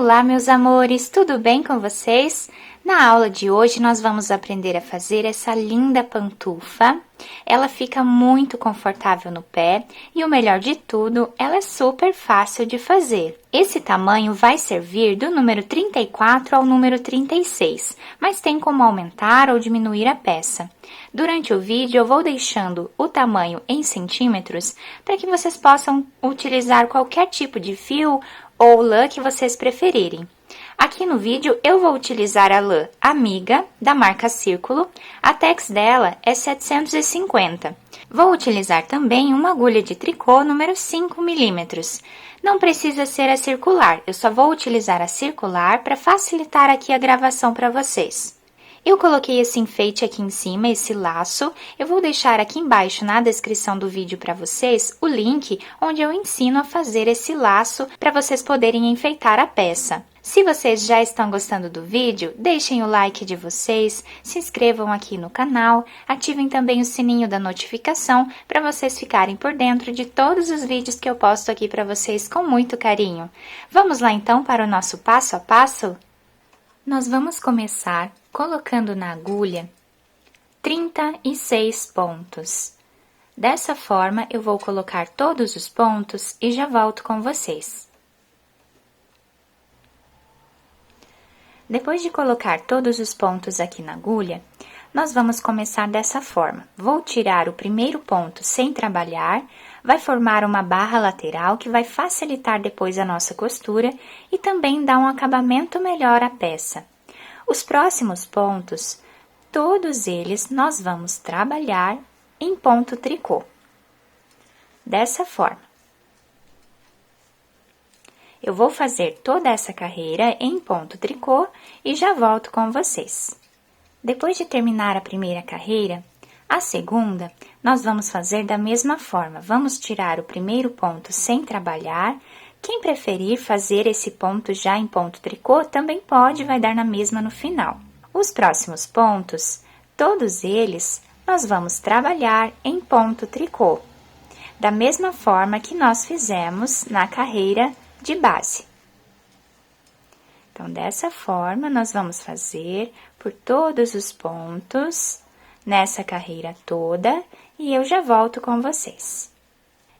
Olá, meus amores, tudo bem com vocês? Na aula de hoje, nós vamos aprender a fazer essa linda pantufa. Ela fica muito confortável no pé e o melhor de tudo, ela é super fácil de fazer. Esse tamanho vai servir do número 34 ao número 36, mas tem como aumentar ou diminuir a peça. Durante o vídeo, eu vou deixando o tamanho em centímetros para que vocês possam utilizar qualquer tipo de fio ou lã que vocês preferirem. Aqui no vídeo eu vou utilizar a lã Amiga, da marca Círculo, a tex dela é 750. Vou utilizar também uma agulha de tricô número 5 milímetros. Não precisa ser a circular, eu só vou utilizar a circular para facilitar aqui a gravação para vocês. Eu coloquei esse enfeite aqui em cima, esse laço. Eu vou deixar aqui embaixo na descrição do vídeo para vocês o link onde eu ensino a fazer esse laço para vocês poderem enfeitar a peça. Se vocês já estão gostando do vídeo, deixem o like de vocês, se inscrevam aqui no canal, ativem também o sininho da notificação para vocês ficarem por dentro de todos os vídeos que eu posto aqui para vocês com muito carinho. Vamos lá então para o nosso passo a passo? Nós vamos começar colocando na agulha 36 pontos. Dessa forma, eu vou colocar todos os pontos e já volto com vocês. Depois de colocar todos os pontos aqui na agulha, nós vamos começar dessa forma. Vou tirar o primeiro ponto sem trabalhar, vai formar uma barra lateral que vai facilitar depois a nossa costura e também dar um acabamento melhor à peça. Os próximos pontos, todos eles nós vamos trabalhar em ponto tricô. Dessa forma. Eu vou fazer toda essa carreira em ponto tricô e já volto com vocês. Depois de terminar a primeira carreira, a segunda, nós vamos fazer da mesma forma. Vamos tirar o primeiro ponto sem trabalhar. Quem preferir fazer esse ponto já em ponto tricô, também pode, vai dar na mesma no final. Os próximos pontos, todos eles, nós vamos trabalhar em ponto tricô, da mesma forma que nós fizemos na carreira de base. Então, dessa forma, nós vamos fazer por todos os pontos, nessa carreira toda, e eu já volto com vocês.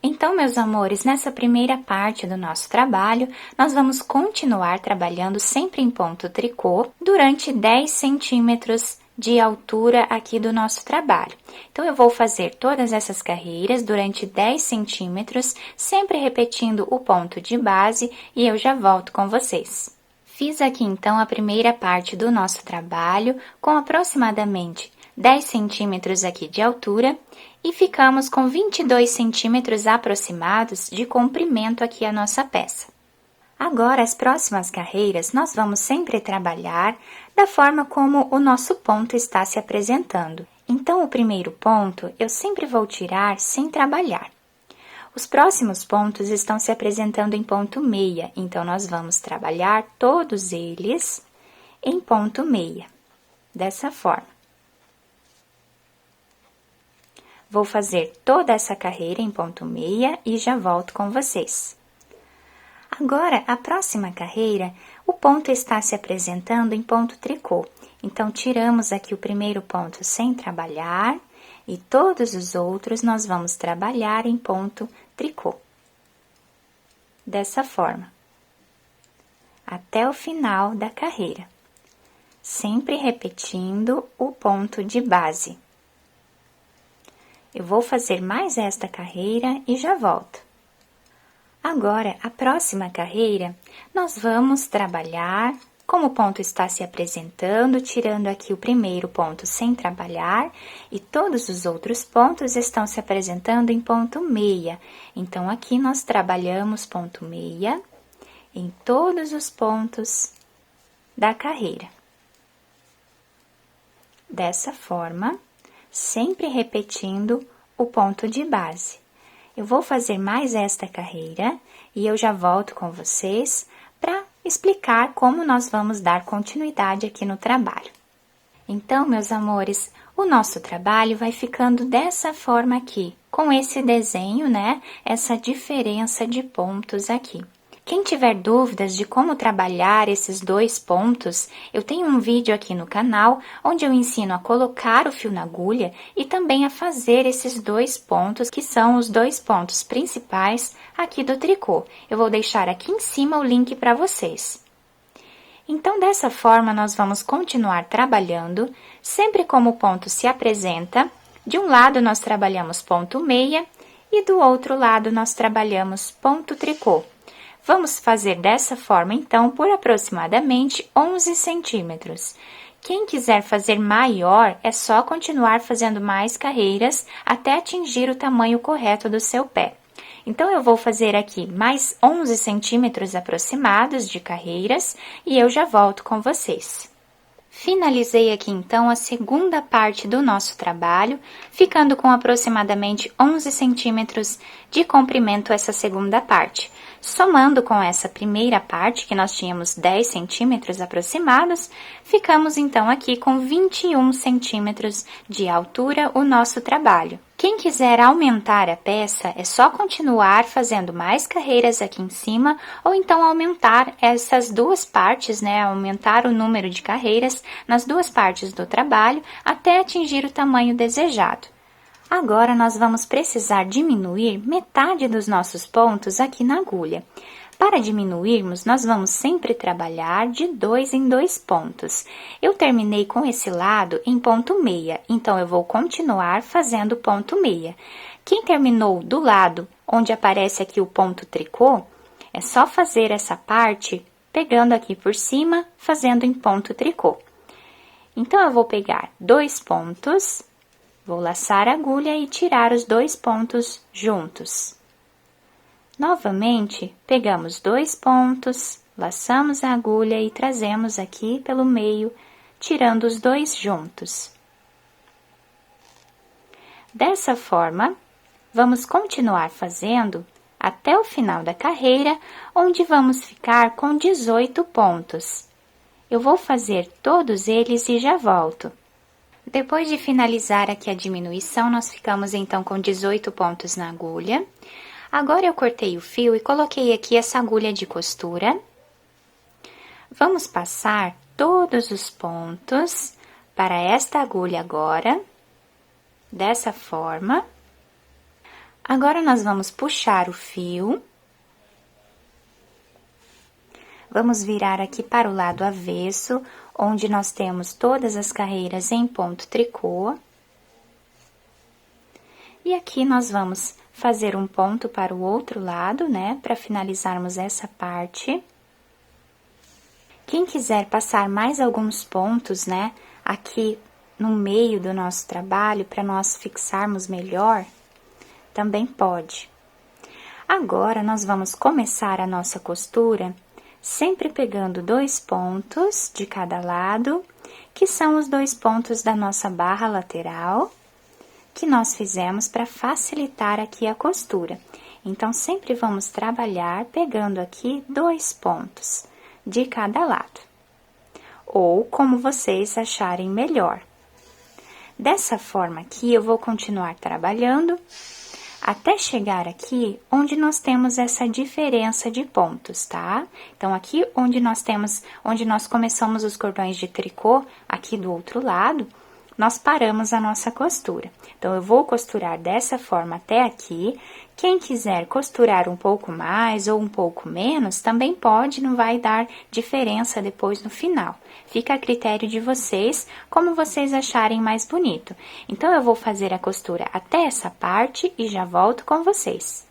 Então, meus amores, nessa primeira parte do nosso trabalho, nós vamos continuar trabalhando sempre em ponto tricô durante 10 centímetros de altura aqui do nosso trabalho. Então, eu vou fazer todas essas carreiras durante 10 centímetros, sempre repetindo o ponto de base e eu já volto com vocês. Fiz aqui, então, a primeira parte do nosso trabalho com aproximadamente 10 centímetros aqui de altura e ficamos com 22 centímetros aproximados de comprimento aqui a nossa peça. Agora, as próximas carreiras, nós vamos sempre trabalhar da forma como o nosso ponto está se apresentando. Então, o primeiro ponto, eu sempre vou tirar sem trabalhar. Os próximos pontos estão se apresentando em ponto meia, então, nós vamos trabalhar todos eles em ponto meia, dessa forma. Vou fazer toda essa carreira em ponto meia e já volto com vocês. Agora, a próxima carreira, o ponto está se apresentando em ponto tricô. Então, tiramos aqui o primeiro ponto sem trabalhar e todos os outros nós vamos trabalhar em ponto tricô. Dessa forma. Até o final da carreira. Sempre repetindo o ponto de base. Eu vou fazer mais esta carreira e já volto. Agora, a próxima carreira, nós vamos trabalhar, como o ponto está se apresentando, tirando aqui o primeiro ponto sem trabalhar, e todos os outros pontos estão se apresentando em ponto meia. Então, aqui nós trabalhamos ponto meia em todos os pontos da carreira. Dessa forma, sempre repetindo o ponto de base. Eu vou fazer mais esta carreira e eu já volto com vocês para explicar como nós vamos dar continuidade aqui no trabalho. Então, meus amores, o nosso trabalho vai ficando dessa forma aqui, com esse desenho, né? Essa diferença de pontos aqui. Quem tiver dúvidas de como trabalhar esses 2 pontos, eu tenho um vídeo aqui no canal onde eu ensino a colocar o fio na agulha e também a fazer esses 2 pontos, que são os 2 pontos principais aqui do tricô. Eu vou deixar aqui em cima o link para vocês. Então, dessa forma, nós vamos continuar trabalhando, sempre como o ponto se apresenta. De um lado, nós trabalhamos ponto meia e do outro lado, nós trabalhamos ponto tricô. Vamos fazer dessa forma, então, por aproximadamente 11 centímetros. Quem quiser fazer maior, é só continuar fazendo mais carreiras até atingir o tamanho correto do seu pé. Então, eu vou fazer aqui mais 11 centímetros aproximados de carreiras e eu já volto com vocês. Finalizei aqui, então, a segunda parte do nosso trabalho, ficando com aproximadamente 11 centímetros de comprimento essa segunda parte. Somando com essa primeira parte, que nós tínhamos 10 centímetros aproximados, ficamos, então, aqui com 21 centímetros de altura o nosso trabalho. Quem quiser aumentar a peça, é só continuar fazendo mais carreiras aqui em cima, ou então aumentar essas duas partes, né? Aumentar o número de carreiras nas duas partes do trabalho, até atingir o tamanho desejado. Agora, nós vamos precisar diminuir metade dos nossos pontos aqui na agulha. Para diminuirmos, nós vamos sempre trabalhar de 2 em 2 pontos. Eu terminei com esse lado em ponto meia, então eu vou continuar fazendo ponto meia. Quem terminou do lado onde aparece aqui o ponto tricô, é só fazer essa parte pegando aqui por cima, fazendo em ponto tricô. Então, eu vou pegar 2 pontos, vou laçar a agulha e tirar os 2 pontos juntos. Novamente, pegamos 2 pontos, laçamos a agulha e trazemos aqui pelo meio, tirando os 2 juntos. Dessa forma, vamos continuar fazendo até o final da carreira, onde vamos ficar com 18 pontos. Eu vou fazer todos eles e já volto. Depois de finalizar aqui a diminuição, nós ficamos então com 18 pontos na agulha. Agora, eu cortei o fio e coloquei aqui essa agulha de costura. Vamos passar todos os pontos para esta agulha agora, dessa forma. Agora, nós vamos puxar o fio. Vamos virar aqui para o lado avesso, onde nós temos todas as carreiras em ponto tricô. E aqui nós vamos fazer um ponto para o outro lado, né, para finalizarmos essa parte. Quem quiser passar mais alguns pontos, né, aqui no meio do nosso trabalho, para nós fixarmos melhor, também pode. Agora, nós vamos começar a nossa costura sempre pegando 2 pontos de cada lado, que são os 2 pontos da nossa barra lateral, que nós fizemos para facilitar aqui a costura. Então, sempre vamos trabalhar pegando aqui 2 pontos de cada lado, ou como vocês acharem melhor. Dessa forma aqui, eu vou continuar trabalhando até chegar aqui onde nós temos essa diferença de pontos, tá? Então, aqui onde nós começamos os cordões de tricô, aqui do outro lado, nós paramos a nossa costura. Então, eu vou costurar dessa forma até aqui. Quem quiser costurar um pouco mais ou um pouco menos, também pode, não vai dar diferença depois no final. Fica a critério de vocês, como vocês acharem mais bonito. Então, eu vou fazer a costura até essa parte e já volto com vocês.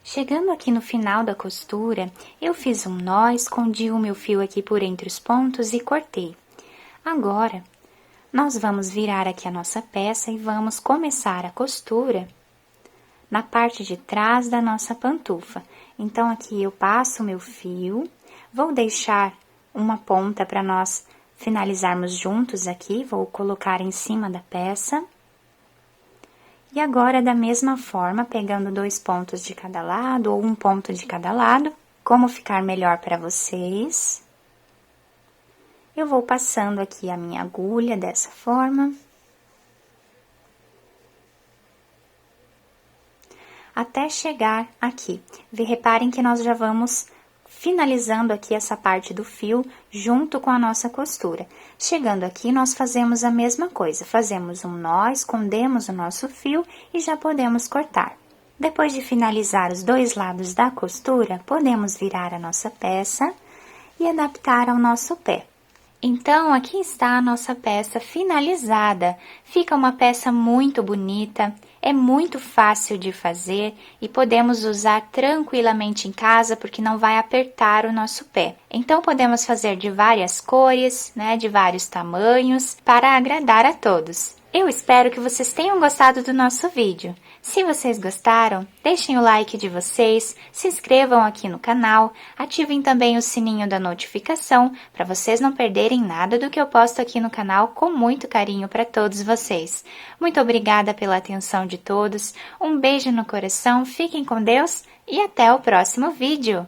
Chegando aqui no final da costura, eu fiz um nó, escondi o meu fio aqui por entre os pontos e cortei. Agora, nós vamos virar aqui a nossa peça e vamos começar a costura na parte de trás da nossa pantufa. Então, aqui eu passo o meu fio, vou deixar uma ponta para nós finalizarmos juntos aqui, vou colocar em cima da peça. E agora, da mesma forma, pegando 2 pontos de cada lado, ou um ponto de cada lado, como ficar melhor para vocês, eu vou passando aqui a minha agulha dessa forma. Até chegar aqui. Reparem que nós já vamos finalizando aqui essa parte do fio junto com a nossa costura. Chegando aqui, nós fazemos a mesma coisa, fazemos um nó, escondemos o nosso fio e já podemos cortar. Depois de finalizar os dois lados da costura, podemos virar a nossa peça e adaptar ao nosso pé. Então, aqui está a nossa peça finalizada. Fica uma peça muito bonita, é muito fácil de fazer e podemos usar tranquilamente em casa porque não vai apertar o nosso pé. Então, podemos fazer de várias cores, né, de vários tamanhos, para agradar a todos. Eu espero que vocês tenham gostado do nosso vídeo. Se vocês gostaram, deixem o like de vocês, se inscrevam aqui no canal, ativem também o sininho da notificação para vocês não perderem nada do que eu posto aqui no canal com muito carinho para todos vocês. Muito obrigada pela atenção de todos, um beijo no coração, fiquem com Deus e até o próximo vídeo!